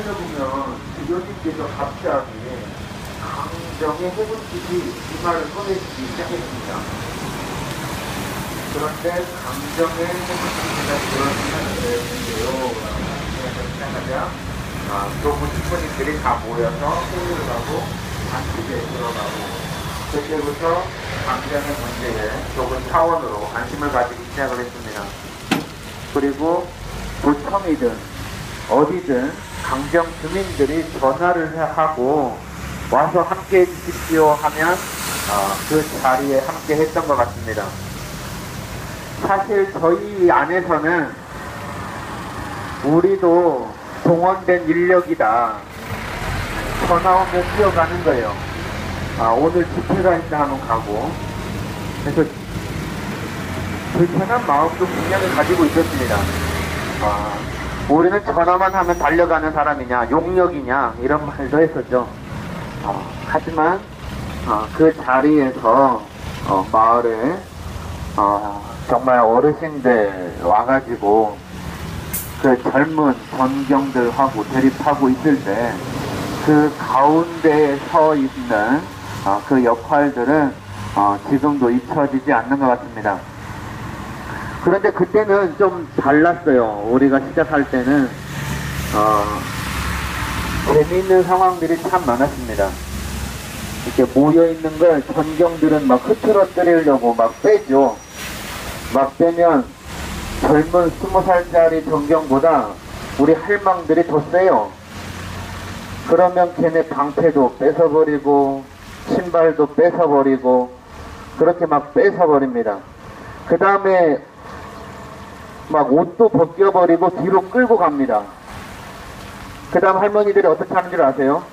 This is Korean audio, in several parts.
책에서 보면 주교님께서 갑자기 강정의 해군기지 이 말을 꺼내시기 시작했습니다. 그런데 강정의 해군기지가 들어서는 되는데요 라고 시작하자 교부 신부님들이 다 모여서 회의를 하고 안식에 들어가고 그때부터 강정의 문제에 좁은 차원으로 관심을 가지기 시작을 했습니다. 그리고 도청이든 어디든 강정 주민들이 전화를 하고 와서 함께 해주십시오 하면 그 자리에 함께 했던 것 같습니다. 사실 저희 안에서는 우리도 동원된 인력이다. 전화 오면 뛰어가는 거예요. 오늘 집회가 있다 하면 가고. 그래서 불편한 마음도 분명히 가지고 있었습니다. 우리는 전화만 하면 달려가는 사람이냐, 용역이냐 이런 말도 했었죠. 하지만 그 자리에서 마을에 정말 어르신들 와가지고 그 젊은 전경들하고 대립하고 있을 때 그 가운데에 서 있는 그 역할들은 지금도 잊혀지지 않는 것 같습니다. 그런데 그때는 좀 달랐어요. 우리가 시작할 때는 재미있는 상황들이 참 많았습니다. 이렇게 모여있는 걸 전경들은 막 흐트러뜨리려고 막 빼죠. 막 빼면 젊은 20살짜리 전경보다 우리 할망들이 더 세요. 그러면 걔네 방패도 뺏어버리고 신발도 뺏어버리고 그렇게 막 뺏어버립니다. 그 다음에 막 옷도 벗겨버리고 뒤로 끌고 갑니다. 그 다음 할머니들이 어떻게 하는 줄 아세요?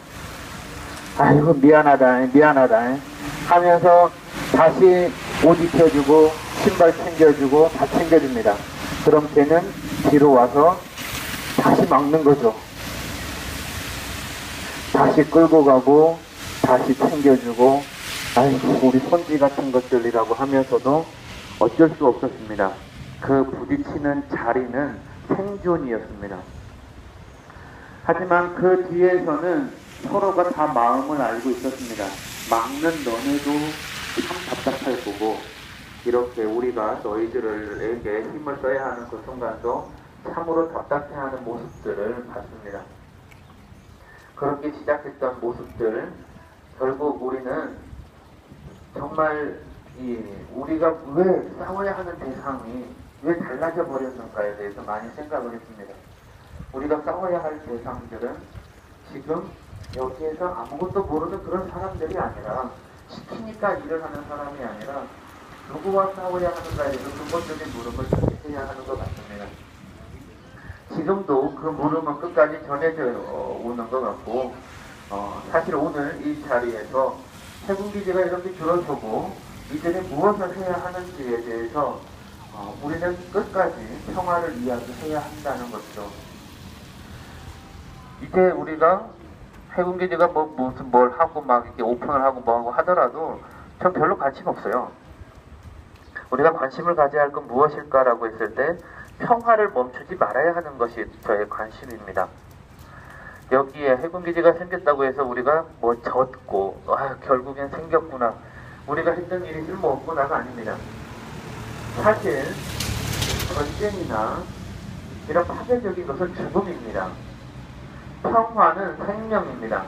아이고 미안하다 하면서 다시 옷 입혀주고 신발 챙겨주고 다 챙겨줍니다. 그럼 걔는 뒤로 와서 다시 막는 거죠. 다시 끌고 가고 다시 챙겨주고 아이고 우리 손지 같은 것들이라고 하면서도 어쩔 수 없었습니다. 그 부딪히는 자리는 생존이었습니다. 하지만 그 뒤에서는 서로가 다 마음을 알고 있었습니다. 막는 너네도 참 답답할 거고 이렇게 우리가 너희들에게 힘을 써야 하는 그 순간도 참으로 답답해하는 모습들을 봤습니다. 그렇게 시작했던 모습들 결국 우리는 정말 우리가 왜 싸워야 하는 대상이 왜 달라져 버렸는가에 대해서 많이 생각을 했습니다. 우리가 싸워야 할 대상들은 지금 여기에서 아무것도 모르는 그런 사람들이 아니라 시키니까 일을 하는 사람이 아니라 누구와 싸워야 하는가에 대해서 근본적인 물음을 해야 하는 것 같습니다. 지금도 그 물음은 끝까지 전해져 오는 것 같고 사실 오늘 이 자리에서 해군기지가 이렇게 줄어서고 이들이 무엇을 해야 하는지에 대해서 우리는 끝까지 평화를 이야기해야 한다는 것이죠. 이제 우리가 해군기지가 무슨 뭘 하고 막 이렇게 오픈을 하고 뭐 하고 하더라도 전 별로 관심 없어요. 우리가 관심을 가져야 할 건 무엇일까라고 했을 때 평화를 멈추지 말아야 하는 것이 저의 관심입니다. 여기에 해군기지가 생겼다고 해서 우리가 뭐 졌고 결국엔 생겼구나 우리가 했던 일이 쓸모없구나가 아닙니다. 사실 전쟁이나 이런 파괴적인 것은 죽음입니다. 평화는 생명입니다.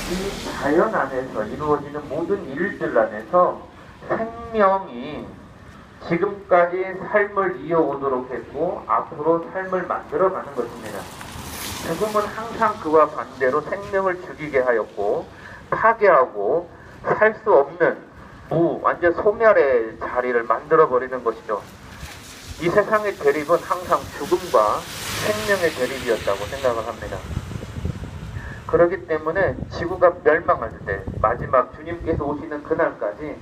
이 자연 안에서 이루어지는 모든 일들 안에서 생명이 지금까지 삶을 이어오도록 했고 앞으로 삶을 만들어가는 것입니다. 죽음은 항상 그와 반대로 생명을 죽이게 하였고 파괴하고 살 수 없는 완전 소멸의 자리를 만들어버리는 것이죠. 이 세상의 대립은 항상 죽음과 생명의 대립이었다고 생각을 합니다. 그렇기 때문에 지구가 멸망할 때 마지막 주님께서 오시는 그날까지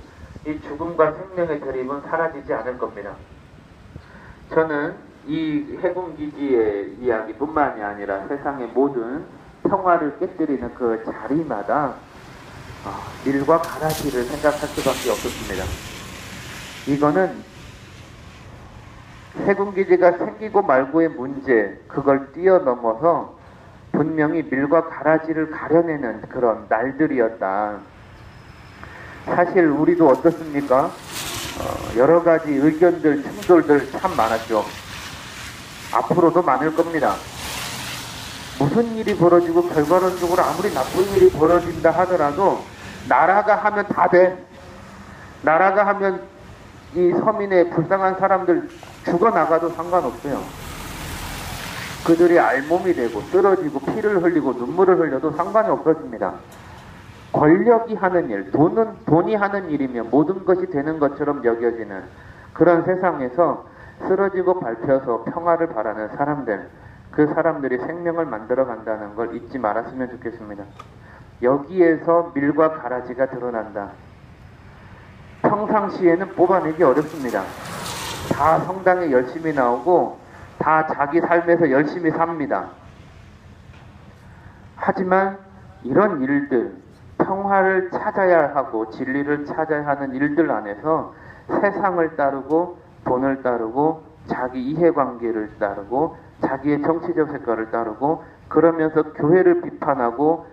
이 죽음과 생명의 대립은 사라지지 않을 겁니다. 저는 이 해군기지의 이야기뿐만이 아니라 세상의 모든 평화를 깨뜨리는 그 자리마다 일과 가라지를 생각할 수밖에 없었습니다. 이거는 세군기지가 생기고 말고의 문제, 그걸 뛰어넘어서 분명히 밀과 가라지를 가려내는 그런 날들이었다. 사실 우리도 어떻습니까? 여러 가지 의견들, 충돌들 참 많았죠. 앞으로도 많을 겁니다. 무슨 일이 벌어지고 결과론적으로 아무리 나쁜 일이 벌어진다 하더라도 나라가 하면 다 돼. 나라가 하면 이 서민의 불쌍한 사람들 죽어나가도 상관없어요. 그들이 알몸이 되고 쓰러지고 피를 흘리고 눈물을 흘려도 상관이 없어집니다. 권력이 하는 일, 돈이 하는 일이면 모든 것이 되는 것처럼 여겨지는 그런 세상에서 쓰러지고 밟혀서 평화를 바라는 사람들, 그 사람들이 생명을 만들어 간다는 걸 잊지 말았으면 좋겠습니다. 여기에서 밀과 가라지가 드러난다. 평상시에는 뽑아내기 어렵습니다. 다 성당에 열심히 나오고 다 자기 삶에서 열심히 삽니다. 하지만 이런 일들, 평화를 찾아야 하고 진리를 찾아야 하는 일들 안에서 세상을 따르고 돈을 따르고 자기 이해관계를 따르고 자기의 정치적 색깔을 따르고 그러면서 교회를 비판하고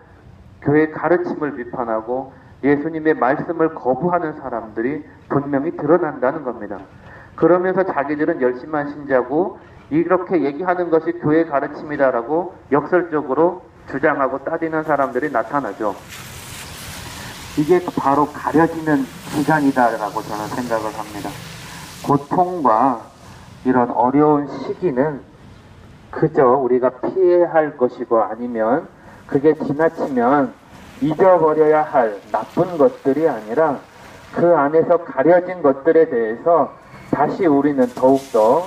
교회 가르침을 비판하고 예수님의 말씀을 거부하는 사람들이 분명히 드러난다는 겁니다. 그러면서 자기들은 열심한 신자고 이렇게 얘기하는 것이 교회 가르침이다라고 역설적으로 주장하고 따지는 사람들이 나타나죠. 이게 바로 가려지는 기간이다라고 저는 생각을 합니다. 고통과 이런 어려운 시기는 그저 우리가 피해야 할 것이고 아니면 그게 지나치면 잊어버려야 할 나쁜 것들이 아니라 그 안에서 가려진 것들에 대해서 다시 우리는 더욱더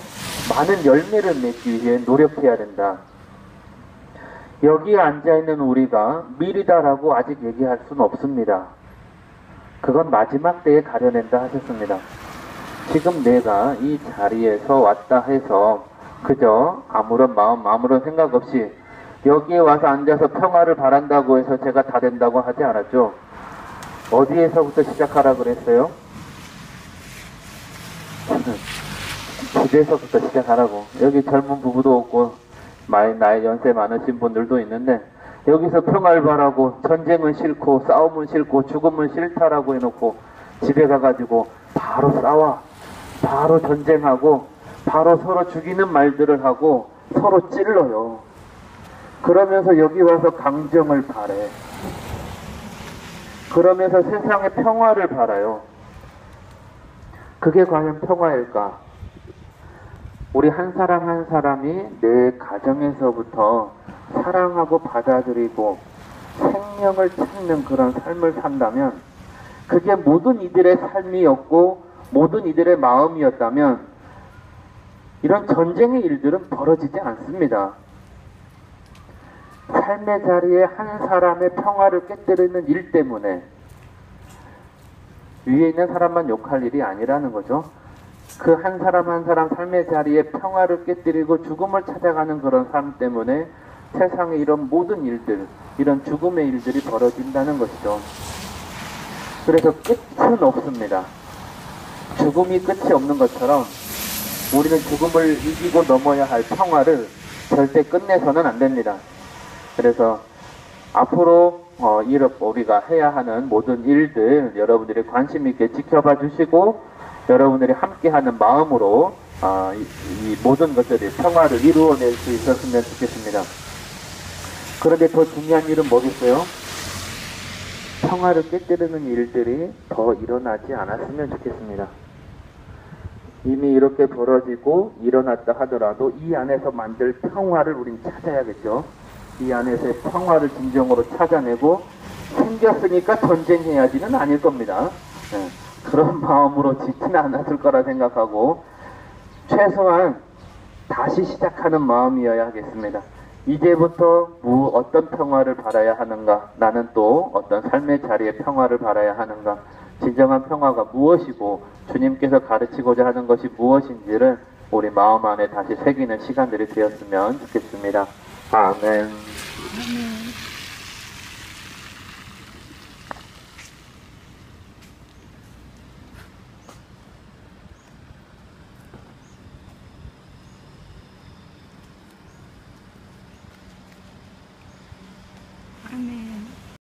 많은 열매를 맺기 위해 노력해야 된다. 여기에 앉아있는 우리가 밀이다라고 아직 얘기할 수는 없습니다. 그건 마지막 때에 가려낸다 하셨습니다. 지금 내가 이 자리에서 왔다 해서 그저 아무런 마음, 아무런 생각 없이 여기에 와서 앉아서 평화를 바란다고 해서 제가 다 된다고 하지 않았죠. 어디에서부터 시작하라 그랬어요? 집에서부터 시작하라고. 여기 젊은 부부도 없고 나이 연세 많으신 분들도 있는데 여기서 평화를 바라고 전쟁은 싫고 싸움은 싫고 죽음은 싫다라고 해놓고 집에 가가지고 바로 싸워, 바로 전쟁하고 바로 서로 죽이는 말들을 하고 서로 찔러요. 그러면서 여기 와서 강정을 바래. 그러면서 세상의 평화를 바라요. 그게 과연 평화일까? 우리 한 사람 한 사람이 내 가정에서부터 사랑하고 받아들이고 생명을 찾는 그런 삶을 산다면 그게 모든 이들의 삶이었고 모든 이들의 마음이었다면 이런 전쟁의 일들은 벌어지지 않습니다. 삶의 자리에 한 사람의 평화를 깨뜨리는 일 때문에 위에 있는 사람만 욕할 일이 아니라는 거죠. 그 한 사람 한 사람 삶의 자리에 평화를 깨뜨리고 죽음을 찾아가는 그런 삶 때문에 세상에 이런 모든 일들, 이런 죽음의 일들이 벌어진다는 것이죠. 그래서 끝은 없습니다. 죽음이 끝이 없는 것처럼 우리는 죽음을 이기고 넘어야 할 평화를 절대 끝내서는 안 됩니다. 그래서 앞으로 우리가 해야 하는 모든 일들 여러분들이 관심 있게 지켜봐 주시고 여러분들이 함께하는 마음으로 이 모든 것들이 평화를 이루어낼 수 있었으면 좋겠습니다. 그런데 더 중요한 일은 뭐겠어요? 평화를 깨뜨리는 일들이 더 일어나지 않았으면 좋겠습니다. 이미 이렇게 벌어지고 일어났다 하더라도 이 안에서 만들 평화를 우린 찾아야겠죠. 이 안에서의 평화를 진정으로 찾아내고 생겼으니까 전쟁해야지는 아닐 겁니다. 네, 그런 마음으로 짓지는 않았을 거라 생각하고 최소한 다시 시작하는 마음이어야 하겠습니다. 이제부터 어떤 평화를 바라야 하는가, 나는 또 어떤 삶의 자리에 평화를 바라야 하는가, 진정한 평화가 무엇이고 주님께서 가르치고자 하는 것이 무엇인지를 우리 마음 안에 다시 새기는 시간들이 되었으면 좋겠습니다. 아멘.